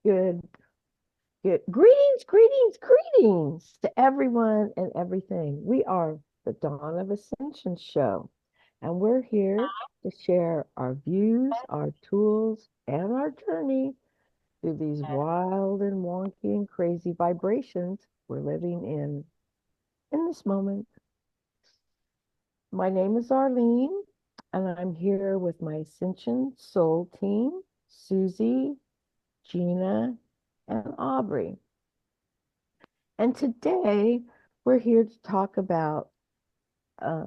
Good, good. Greetings to everyone and everything. We are the Dawn of Ascension show, and we're here to share our views, our tools, and our journey through these wild and wonky and crazy vibrations we're living in this moment. My name is Arlene, and I'm here with my Ascension Soul team, Susie, Gina, and Aubrey. And today we're here to talk about uh,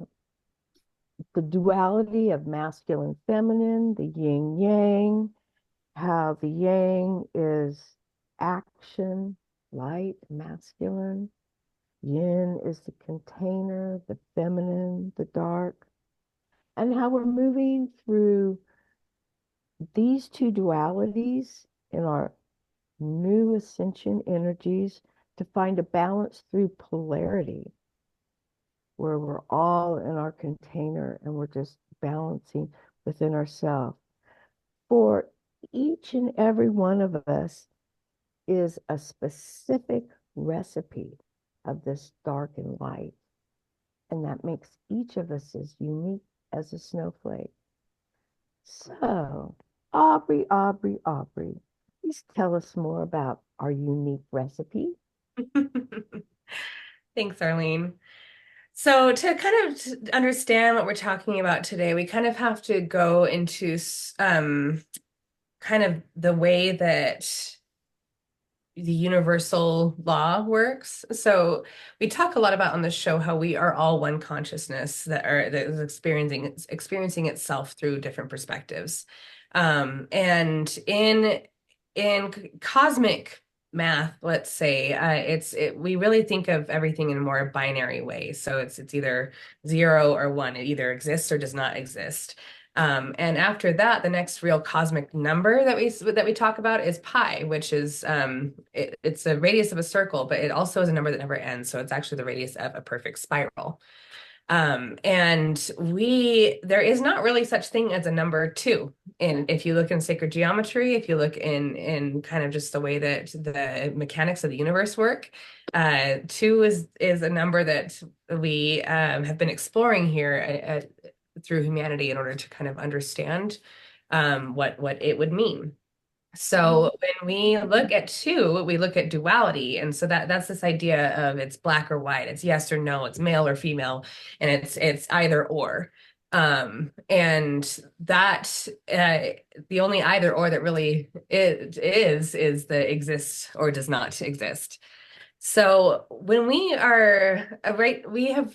the duality of masculine, feminine, the yin yang, how the yang is action, light, masculine. Yin is the container, the feminine, the dark, and how we're moving through these two dualities in our new ascension energies to find a balance through polarity, where we're all in our container and we're just balancing within ourselves. For each and every one of us is a specific recipe of this dark and light. And that makes each of us as unique as a snowflake. So, Aubrey, please tell us more about our unique recipe. Thanks, Arlene. So, to kind of understand what we're talking about today, we kind of have to go into kind of the way that the universal law works. So, we talk a lot about on the show how we are all one consciousness that is experiencing itself through different perspectives. And in cosmic math, let's say, we really think of everything in a more binary way. So it's either 0 or 1. It either exists or does not exist. And after that, the next real cosmic number that we talk about is pi, which is it's a radius of a circle, but it also is a number that never ends. So it's actually the radius of a perfect spiral. And there is not really such thing as a number two. And if you look in sacred geometry, if you look in kind of just the way that the mechanics of the universe work, two is a number that we have been exploring here through humanity in order to kind of understand what it would mean. So when we look at two, we look at duality. And so that's this idea of it's black or white, it's yes or no, it's male or female, and it's either or. And that the only either or that really is the exists or does not exist. So when we are right, we have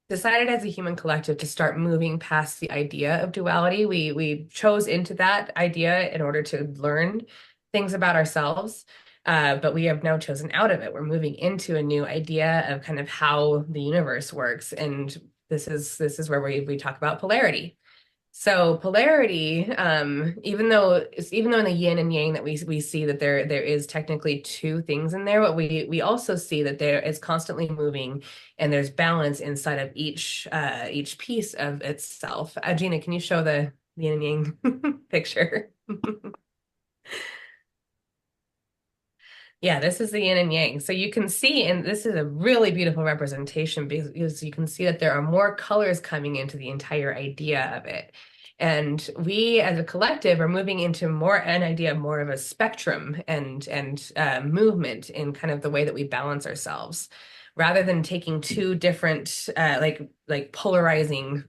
decided as a human collective to start moving past the idea of duality. We chose into that idea in order to learn things about ourselves, but we have now chosen out of it. We're moving into a new idea of kind of how the universe works, and this is where we talk about polarity. So polarity, even though in the yin and yang that we see that there is technically two things in there, but we also see that there is constantly moving and there's balance inside of each piece of itself. Gina, can you show the yin and yang picture? Yeah, this is the yin and yang. So you can see, and this is a really beautiful representation because you can see that there are more colors coming into the entire idea of it. And we as a collective are moving into more an idea of more of a spectrum and movement in kind of the way that we balance ourselves, rather than taking two different like polarizing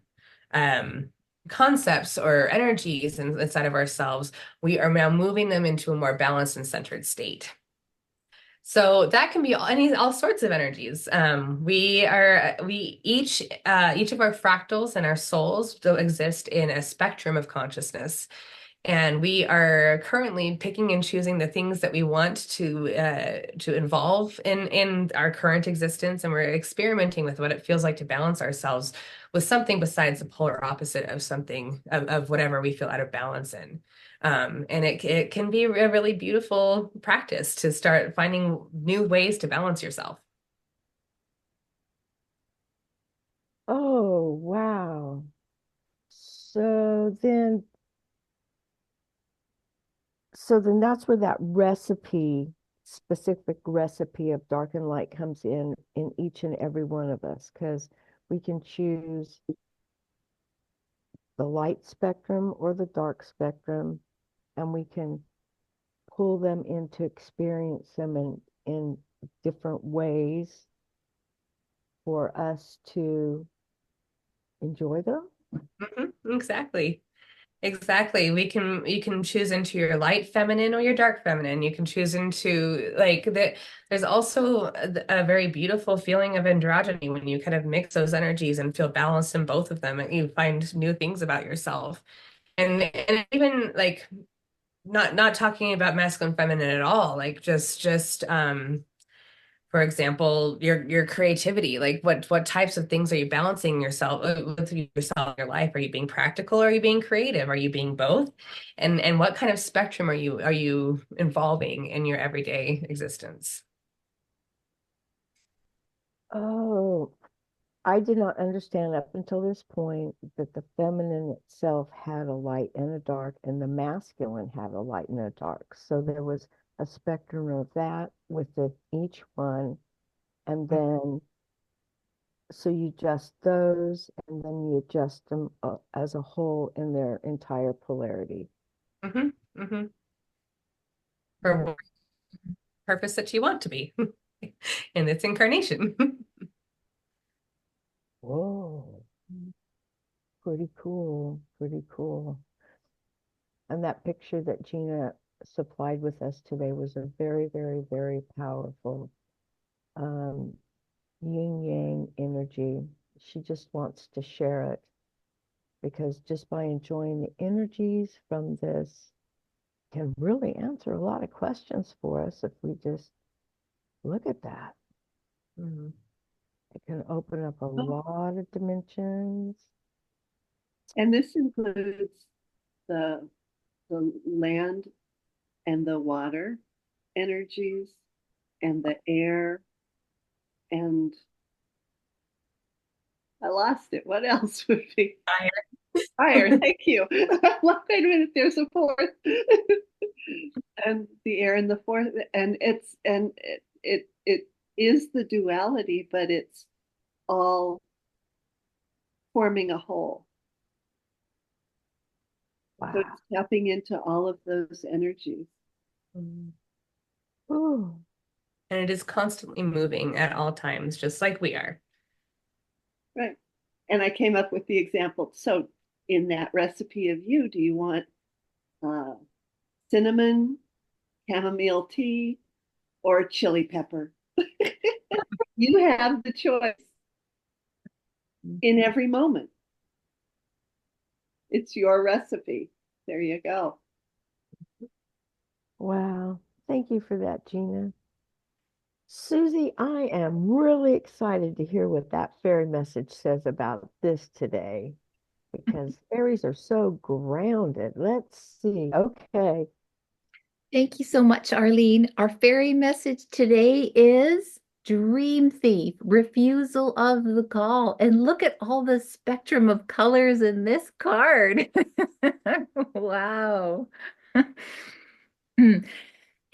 um concepts or energies inside of ourselves. We are now moving them into a more balanced and centered state. So that can be all sorts of energies. We each of our fractals and our souls still exist in a spectrum of consciousness, and we are currently picking and choosing the things that we want to involve in our current existence, and we're experimenting with what it feels like to balance ourselves with something besides the polar opposite of something of whatever we feel out of balance in. And it can be a really beautiful practice to start finding new ways to balance yourself. Oh, wow. So then, So then that's where that recipe, specific recipe of dark and light comes in each and every one of us, because we can choose the light spectrum or the dark spectrum, and we can pull them in to experience them in different ways for us to enjoy them. Exactly. Exactly. You can choose into your light feminine or your dark feminine. You can choose into like that. There's also a very beautiful feeling of androgyny when you kind of mix those energies and feel balanced in both of them, and you find new things about yourself. And even like not talking about masculine feminine at all, like just for example, your creativity, like what types of things are you balancing yourself with yourself in your life? Are you being practical or are you being creative? Are you being both? And what kind of spectrum are you involving in your everyday existence? Oh, I did not understand up until this point that the feminine itself had a light and a dark, and the masculine had a light and a dark. So there was a spectrum of that within each one. And then, so you adjust those, and then you adjust them as a whole in their entire polarity. Hmm. Hmm. For Yeah. what purpose that you want to be in this incarnation. Whoa, pretty cool, pretty cool. And that picture that Gina supplied with us today was a very, very, very powerful um, yin yang energy. She just wants to share it because just by enjoying the energies from this can really answer a lot of questions for us if we just look at that. Mhm. It can open up a Oh, lot of dimensions. and this includes the the land and the water energies and the air and I lost it. What else would be fire? Thank you. Wait a minute, there's a fourth. And the air and the fourth, and it is the duality, but it's all forming a whole. So Wow. it's tapping into all of those energies. Mhm. Ooh, And it is constantly moving at all times, just like we are. Right. And I came up with the example. So in that recipe of you, do you want uh, cinnamon, chamomile tea, or chili pepper? You have the choice in every moment. It's your recipe. There you go. wow. Thank you for that, Gina. Susie, I am really excited to hear what that fairy message says about this today because fairies are so grounded. Let's see. Okay. Thank you so much, Arlene. Our fairy message today is Dream Thief, refusal of the call. And look at all the spectrum of colors in this card. Wow.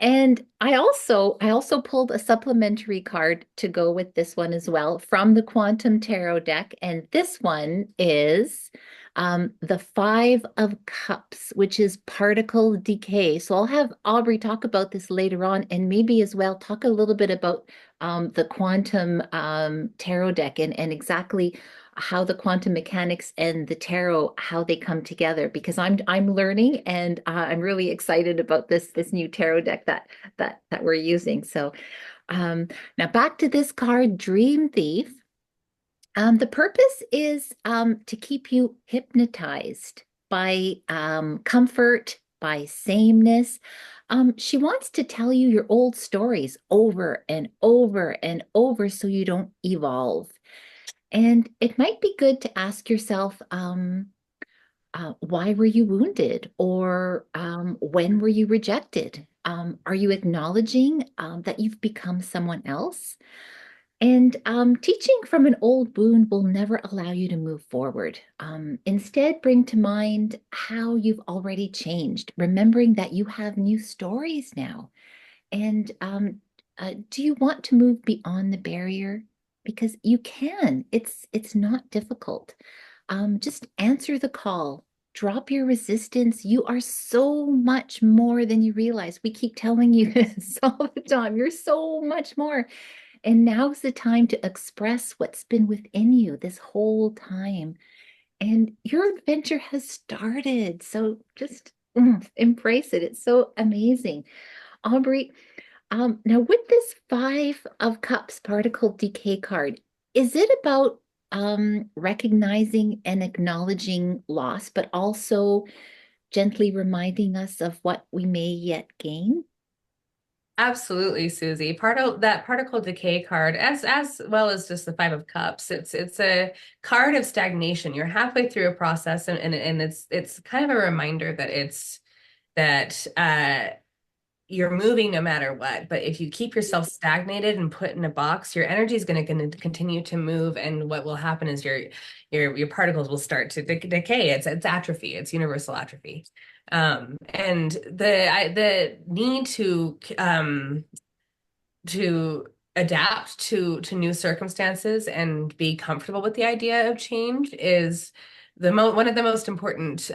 And I also pulled a supplementary card to go with this one as well from the Quantum Tarot deck. And this one is the Five of Cups, which is particle decay. So I'll have Aubrey talk about this later on and maybe as well talk a little bit about the Quantum Tarot deck and exactly how the quantum mechanics and the tarot how they come together because I'm learning and I'm really excited about this new tarot deck that we're using. So now back to this card, Dream Thief. The purpose is to keep you hypnotized by comfort, by sameness. She wants to tell you your old stories over and over and over so you don't evolve. And it might be good to ask yourself, why were you wounded? Or when were you rejected? Are you acknowledging that you've become someone else? And teaching from an old wound will never allow you to move forward. Instead, bring to mind how you've already changed, remembering that you have new stories now. And do you want to move beyond the barrier? Because you can. It's not difficult. Just answer the call. Drop your resistance. You are so much more than you realize. We keep telling you this all the time. You're so much more. And now's the time to express what's been within you this whole time. And your adventure has started. So just embrace it. It's so amazing. Aubrey, now with this Five of Cups particle decay card, is it about recognizing and acknowledging loss, but also gently reminding us of what we may yet gain? Absolutely, Susie. That particle decay card, as well as just the Five of Cups, it's a card of stagnation. You're halfway through a process, and it's kind of a reminder that it's that you're moving no matter what. But if you keep yourself stagnated and put in a box, your energy is going to continue to move, and what will happen is your particles will start to decay. It's atrophy. It's universal atrophy. And the need to adapt to new circumstances and be comfortable with the idea of change is one of the most important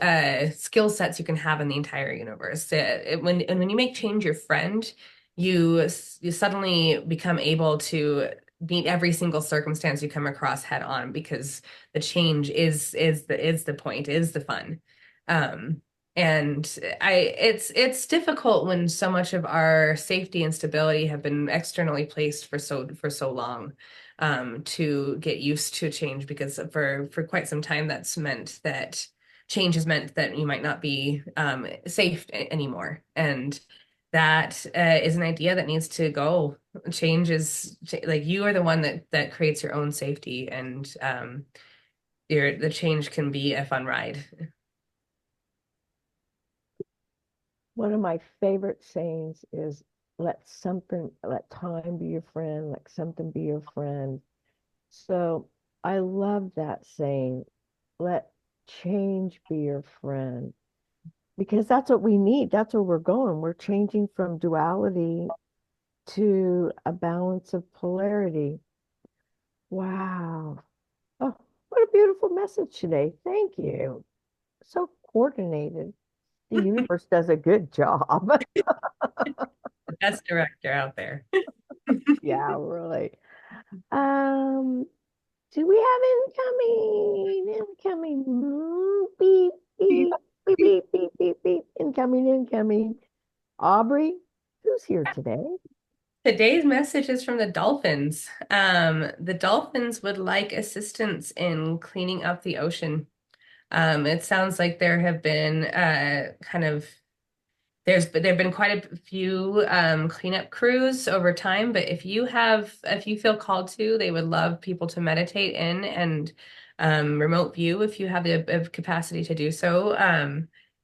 skill sets you can have in the entire universe. When you make change your friend, you suddenly become able to meet every single circumstance you come across head on, because the change is the point, is the fun. Um, and it's difficult when so much of our safety and stability have been externally placed for so long, to get used to change, because for quite some time that's meant that change has meant that you might not be safe anymore. And that is an idea that needs to go. Change is like, you are the one that creates your own safety, and the change can be a fun ride. One of my favorite sayings is let time be your friend, let something be your friend. So I love that saying, let change be your friend, because that's what we need. That's where we're going. We're changing from duality to a balance of polarity. Wow. Oh, what a beautiful message today. Thank you. So coordinated. The universe does a good job. The best director out there. Yeah, really. Um, do we have incoming? Incoming. Beep, beep, beep, beep, beep, beep, beep. Incoming, incoming. Aubrey, who's here today? Today's message is from the dolphins. The dolphins would like assistance in cleaning up the ocean. It sounds like there have been there've been quite a few cleanup crews over time, but if you feel called to, they would love people to meditate in, and remote view if you have the capacity to do so.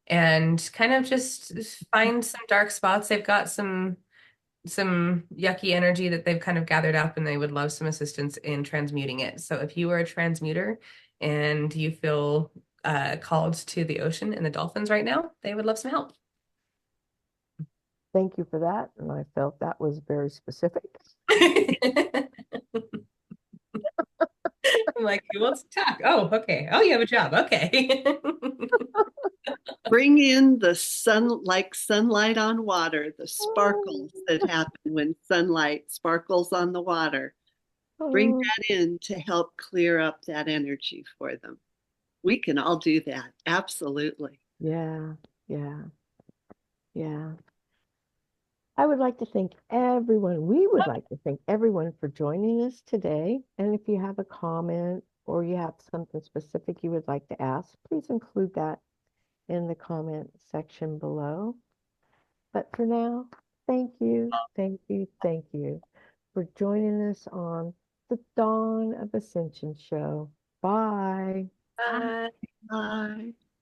And kind of just find some dark spots. They've got some yucky energy that they've kind of gathered up, and they would love some assistance in transmuting it. So if you are a transmuter and you feel called to the ocean and the dolphins right now, they would love some help. Thank you for that. And I felt that was very specific. I'm like, who wants to talk? Oh, okay. Oh, you have a job. Okay. Bring in the sun, like sunlight on water, the sparkles that happen when sunlight sparkles on the water. Bring Oh, that in to help clear up that energy for them. We can all do that. Absolutely. yeah, yeah, yeah. I would like to thank everyone. We would like to thank everyone for joining us today. And if you have a comment or you have something specific you would like to ask, please include that in the comment section below. But for now, thank you for joining us on the Dawn of Ascension show. Bye. Uh, Bye.